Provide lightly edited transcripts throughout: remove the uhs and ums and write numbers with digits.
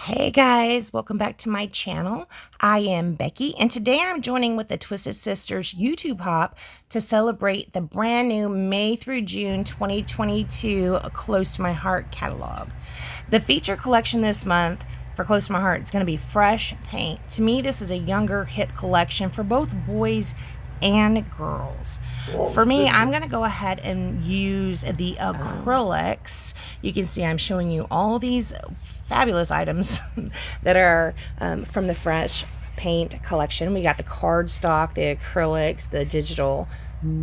Hey guys, welcome back to my channel. I am Becky, and today I'm joining with the Twisted Sisters YouTube Hop to celebrate the brand new May through June 2022 Close to My Heart catalog. The feature collection this month for Close to My Heart is going to be fresh paint. To me, this is a younger, hip collection for both boys and girls. For me, I'm going to go ahead and use the acrylics. You can see I'm showing you all these fabulous items that are from the fresh paint collection. We got the cardstock, the acrylics, the digital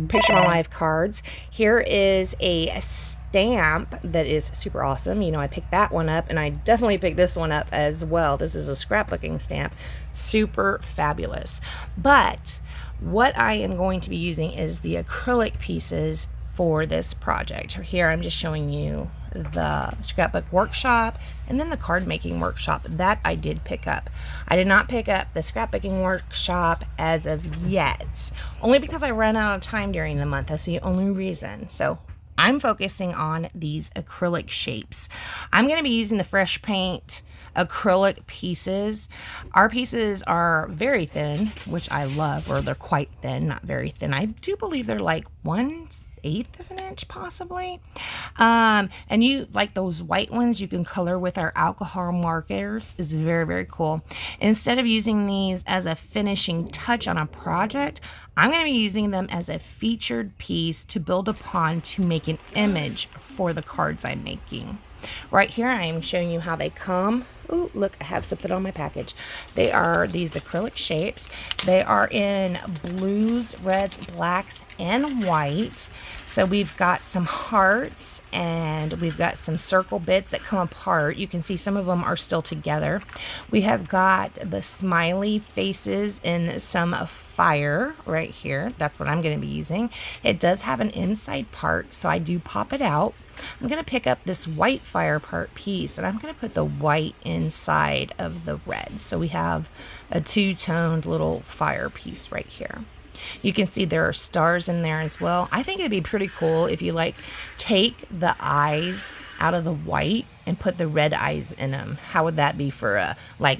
picture my life cards. Here is a stamp that is super awesome. You know, I picked that one up, and I definitely picked this one up as well. This is a scrapbooking stamp. Super fabulous. But what I am going to be using is the acrylic pieces for this project. Here I'm just showing you the scrapbook workshop and then the card making workshop that I did pick up. I did not pick up the scrapbooking workshop as of yet, only because I ran out of time during the month. That's the only reason. So I'm focusing on these acrylic shapes. I'm going to be using the fresh paint acrylic pieces. Our pieces are very thin, which I love, or they're quite thin, not very thin. I do believe they're like 1/8 of an inch possibly. And you like those white ones you can color with our alcohol markers. Is very, very cool. Instead of using these as a finishing touch on a project, I'm going to be using them as a featured piece to build upon to make an image for the cards I'm making. Right here I am showing you how they come. Ooh, look, I have something on my package. They are these acrylic shapes. They are in blues, reds, blacks, and white. So we've got some hearts and we've got some circle bits that come apart. You can see some of them are still together. We have got the smiley faces in some fire right here. That's what I'm going to be using. It does have an inside part, so I do pop it out. I'm going to pick up this white fire part piece, and I'm going to put the white inside of the red. So we have a two-toned little fire piece right here. You can see there are stars in there as well. I think it'd be pretty cool if you like take the eyes out of the white and put the red eyes in them. How would that be for a like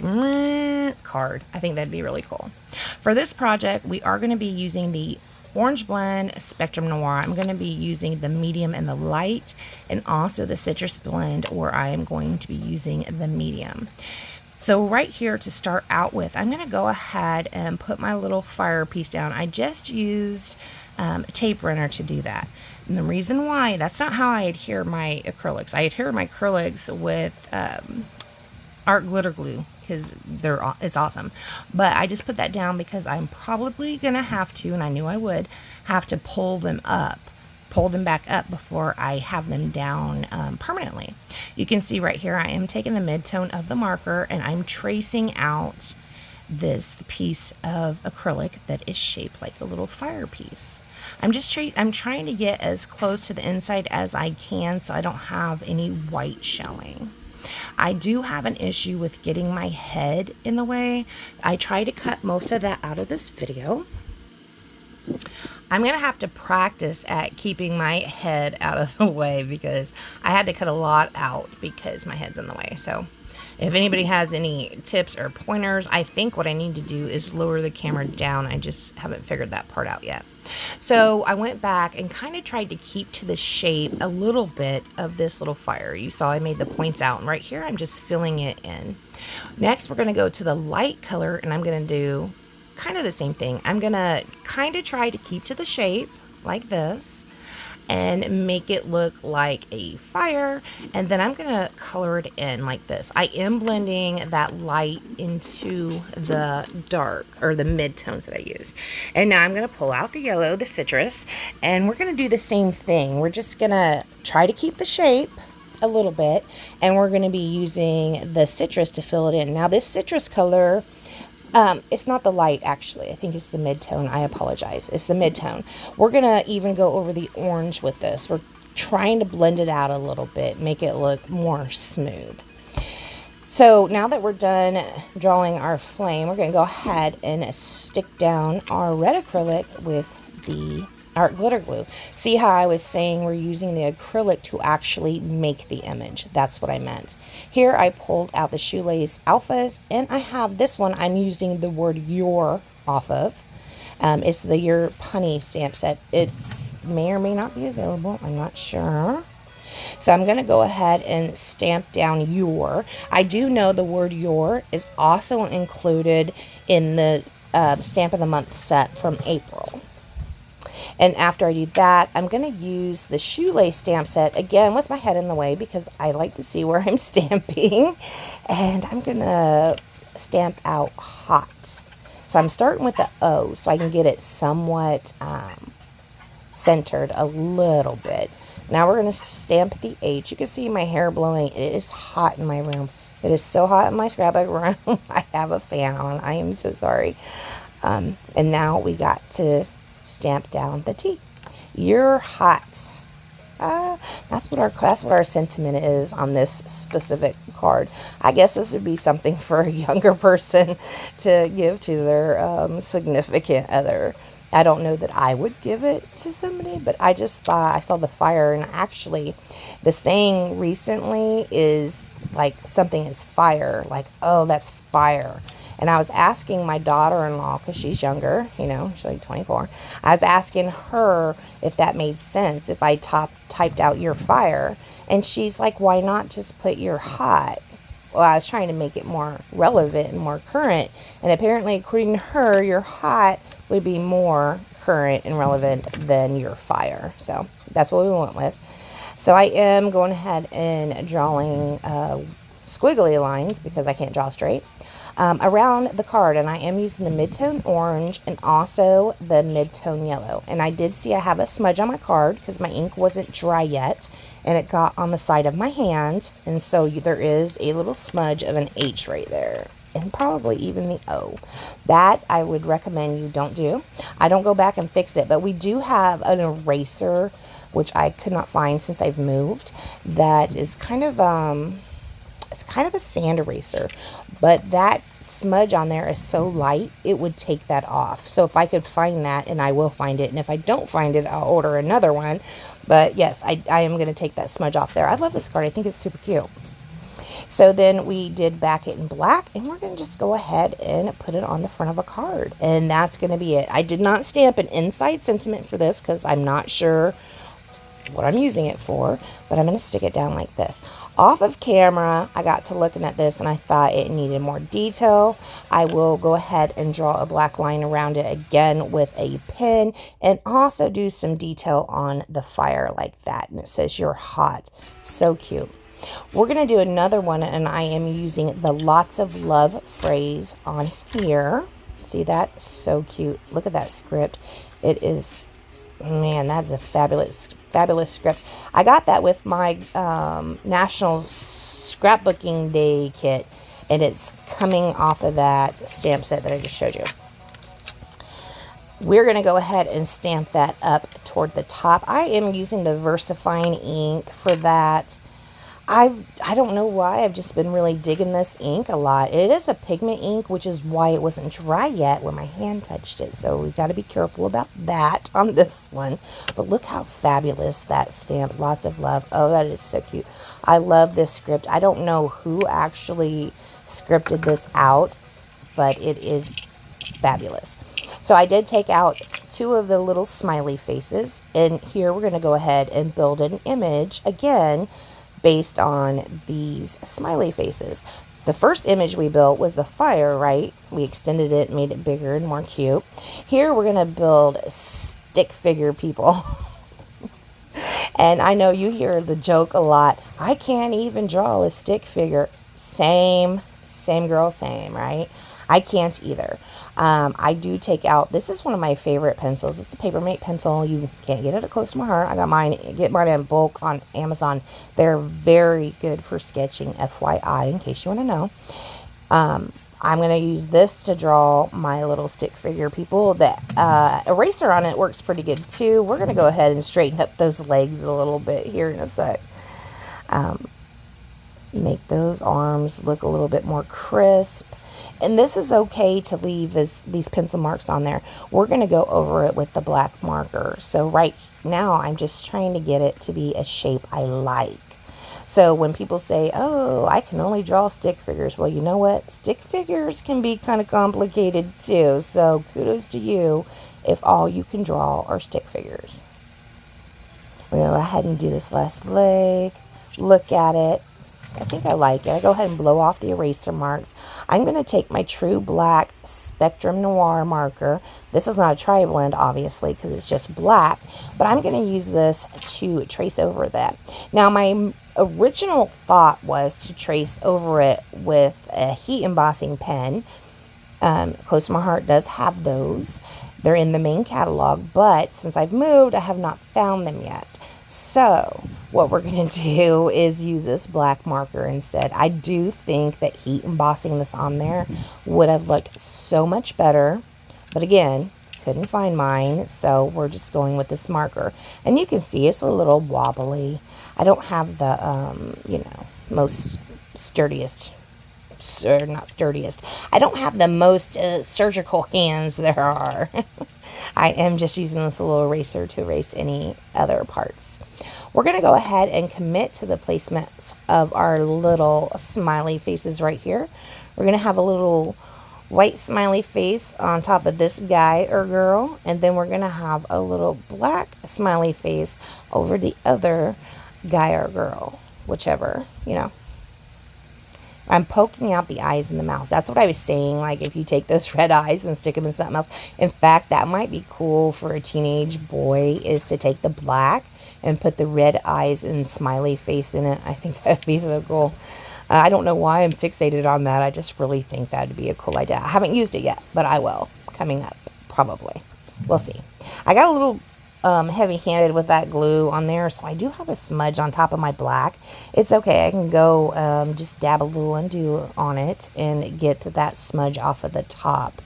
card? I think that'd be really cool. For this project, we are going to be using the Orange Blend Spectrum Noir. I'm going to be using the medium and the light, and also the Citrus Blend, where I am going to be using the medium. So right here to start out with, I'm going to go ahead and put my little fire piece down. I just used a tape runner to do that. And the reason why, that's not how I adhere my acrylics. I adhere my acrylics with art glitter glue, because it's awesome. But I just put that down because I'm probably gonna have to, and I knew I would have to pull them back up before I have them down permanently. You can see right here I am taking the mid-tone of the marker and I'm tracing out this piece of acrylic that is shaped like a little fire piece. I'm trying to get as close to the inside as I can so I don't have any white showing. I do have an issue with getting my head in the way. I try to cut most of that out of this video. I'm going to have to practice at keeping my head out of the way, because I had to cut a lot out because my head's in the way. So if anybody has any tips or pointers, I think what I need to do is lower the camera down. I just haven't figured that part out yet. So I went back and kind of tried to keep to the shape a little bit of this little fire. You saw I made the points out, and right here I'm just filling it in. Next we're going to go to the light color, and I'm going to do kind of the same thing. I'm going to kind of try to keep to the shape like this and make it look like a fire, and then I'm gonna color it in like this. I am blending that light into the dark, or the mid-tones that I use. And now I'm gonna pull out the yellow, the citrus, and we're gonna do the same thing. We're just gonna try to keep the shape a little bit, and we're gonna be using the citrus to fill it in. Now this citrus color, it's not the light, actually. I think it's the mid-tone. I apologize. It's the mid-tone. We're going to even go over the orange with this. We're trying to blend it out a little bit, make it look more smooth. So now that we're done drawing our flame, we're going to go ahead and stick down our red acrylic with the art glitter glue. See how I was saying we're using the acrylic to actually make the image? That's what I meant. Here I pulled out the shoelace alphas, and I have this one I'm using the word your off of. It's the Your Punny stamp set. It's may or may not be available. I'm not sure. So I'm going to go ahead and stamp down your. I do know the word your is also included in the Stamp of the Month set from April. And after I do that, I'm going to use the shoelace stamp set again with my head in the way because I like to see where I'm stamping. And I'm going to stamp out hot. So I'm starting with the O so I can get it somewhat centered a little bit. Now we're going to stamp the H. You can see my hair blowing. It is hot in my room. It is so hot in my scrapbook room. I have a fan on. I am so sorry. And now we got to stamp down the T. You're hot. That's what our sentiment is on this specific card. I guess this would be something for a younger person to give to their significant other. I don't know that I would give it to somebody, but I just thought I saw the fire, and actually the saying recently is like something is fire, like, oh, that's fire. And I was asking my daughter-in-law, because she's younger, you know, she's like 24. I was asking her if that made sense, if I typed out your fire. And she's like, why not just put your hot? Well, I was trying to make it more relevant and more current. And apparently, according to her, your hot would be more current and relevant than your fire. So that's what we went with. So I am going ahead and drawing squiggly lines because I can't draw straight. Around the card, and I am using the mid-tone orange and also the mid-tone yellow. And I did see I have a smudge on my card because my ink wasn't dry yet, and it got on the side of my hand, and so there is a little smudge of an H right there, and probably even the O. That I would recommend you don't do. I don't go back and fix it, but we do have an eraser, which I could not find since I've moved, that is kind of it's kind of a sand eraser, but that smudge on there is so light it would take that off. So if I could find that, and I will find it, and if I don't find it, I'll order another one. But yes, I am going to take that smudge off there. I love this card. I think it's super cute. So then we did back it in black, and we're going to just go ahead and put it on the front of a card, and that's going to be it. I did not stamp an inside sentiment for this because I'm not sure what I'm using it for, but I'm going to stick it down like this. Off of camera, I got to looking at this and I thought it needed more detail. I will go ahead and draw a black line around it again with a pen, and also do some detail on the fire like that. And it says you're hot. So cute. We're going to do another one, and I am using the lots of love phrase on here. See that? So cute. Look at that script. It is, man, that's a fabulous script. I got that with my National Scrapbooking Day kit, and it's coming off of that stamp set that I just showed you. We're going to go ahead and stamp that up toward the top. I am using the VersaFine ink for that. I don't know why, I've just been really digging this ink a lot. It is a pigment ink, which is why it wasn't dry yet when my hand touched it. So we've got to be careful about that on this one. But look how fabulous that stamp. Lots of love. Oh, that is so cute. I love this script. I don't know who actually scripted this out, but it is fabulous. So I did take out 2 of the little smiley faces, and here we're going to go ahead and build an image again based on these smiley faces. The first image we built was the fire, right? We extended it, made it bigger and more cute. Here we're going to build stick figure people. And I know you hear the joke a lot. I can't even draw a stick figure. Same girl, same, right? I can't either. I do take out, this is one of my favorite pencils. It's a Papermate pencil. You can't get it at Close to My Heart. I got mine, get mine in bulk on Amazon. They're very good for sketching, FYI, in case you want to know. I'm going to use this to draw my little stick figure people. The eraser on it works pretty good too. We're going to go ahead and straighten up those legs a little bit here in a sec. Make those arms look a little bit more crisp. And this is okay to leave these pencil marks on there. We're going to go over it with the black marker. So right now I'm just trying to get it to be a shape I like. So when people say, oh, I can only draw stick figures. Well, you know what? Stick figures can be kind of complicated too. So kudos to you if all you can draw are stick figures. We're going to go ahead and do this last leg. Look at it. I think I like it. I go ahead and blow off the eraser marks. I'm going to take my True Black Spectrum Noir marker. This is not a tri-blend, obviously, because it's just black. But I'm going to use this to trace over that. Now, my original thought was to trace over it with a heat embossing pen. Close to My Heart does have those. They're in the main catalog, but since I've moved, I have not found them yet. So what we're going to do is use this black marker instead. I do think that heat embossing this on there would have looked so much better. But again, couldn't find mine, so we're just going with this marker. And you can see it's a little wobbly. I don't have the, you know, most sturdiest, not sturdiest. I don't have the most surgical hands there are. I am just using this little eraser to erase any other parts. We're going to go ahead and commit to the placement of our little smiley faces right here. We're going to have a little white smiley face on top of this guy or girl, and then we're going to have a little black smiley face over the other guy or girl, whichever, you know. I'm poking out the eyes and the mouth. That's what I was saying. Like if you take those red eyes and stick them in something else. In fact, that might be cool for a teenage boy, is to take the black and put the red eyes and smiley face in it. I think that'd be so cool. I don't know why I'm fixated on that. I just really think that'd be a cool idea. I haven't used it yet, but I will coming up probably. We'll see. I got a little heavy-handed with that glue on there, so I do have a smudge on top of my black. It's okay. I can go just dab a little undo on it and get that smudge off of the top.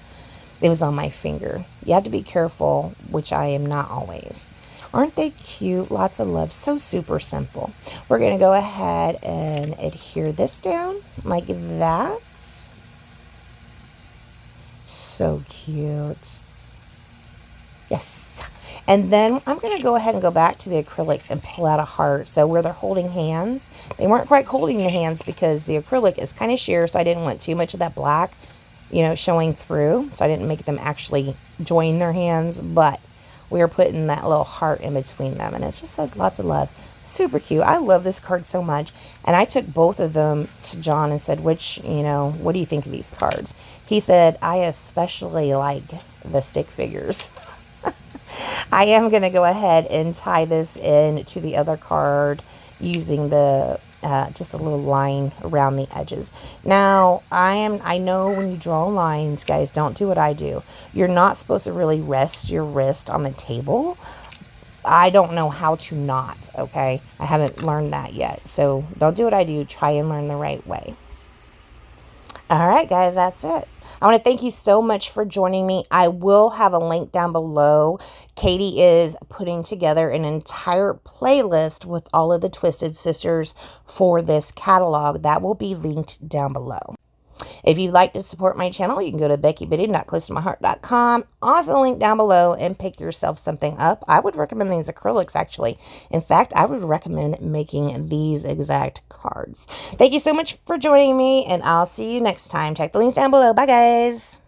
It was on my finger. You have to be careful, which I am not always. Aren't they cute? Lots of love. So super simple. We're going to go ahead and adhere this down like that. So cute. Yes. And then I'm going to go ahead and go back to the acrylics and pull out a heart. So where they're holding hands, they weren't quite holding the hands because the acrylic is kind of sheer, so I didn't want too much of that black, you know, showing through. So I didn't make them actually join their hands, but we are putting that little heart in between them, and it just says lots of love. Super cute. I love this card so much. And I took both of them to John and said, which, you know, what do you think of these cards? He said, I especially like the stick figures. I am going to go ahead and tie this in to the other card using the just a little line around the edges. Now, I know when you draw lines, guys, don't do what I do. You're not supposed to really rest your wrist on the table. I don't know how to not, okay? I haven't learned that yet. So don't do what I do. Try and learn the right way. All right, guys, that's it. I want to thank you so much for joining me. I will have a link down below. Katie is putting together an entire playlist with all of the Twisted Sisters for this catalog. That will be linked down below. If you'd like to support my channel, you can go to beckybitty.closetomyheart.com. Also link down below and pick yourself something up. I would recommend these acrylics, actually. In fact, I would recommend making these exact cards. Thank you so much for joining me, and I'll see you next time. Check the links down below. Bye, guys.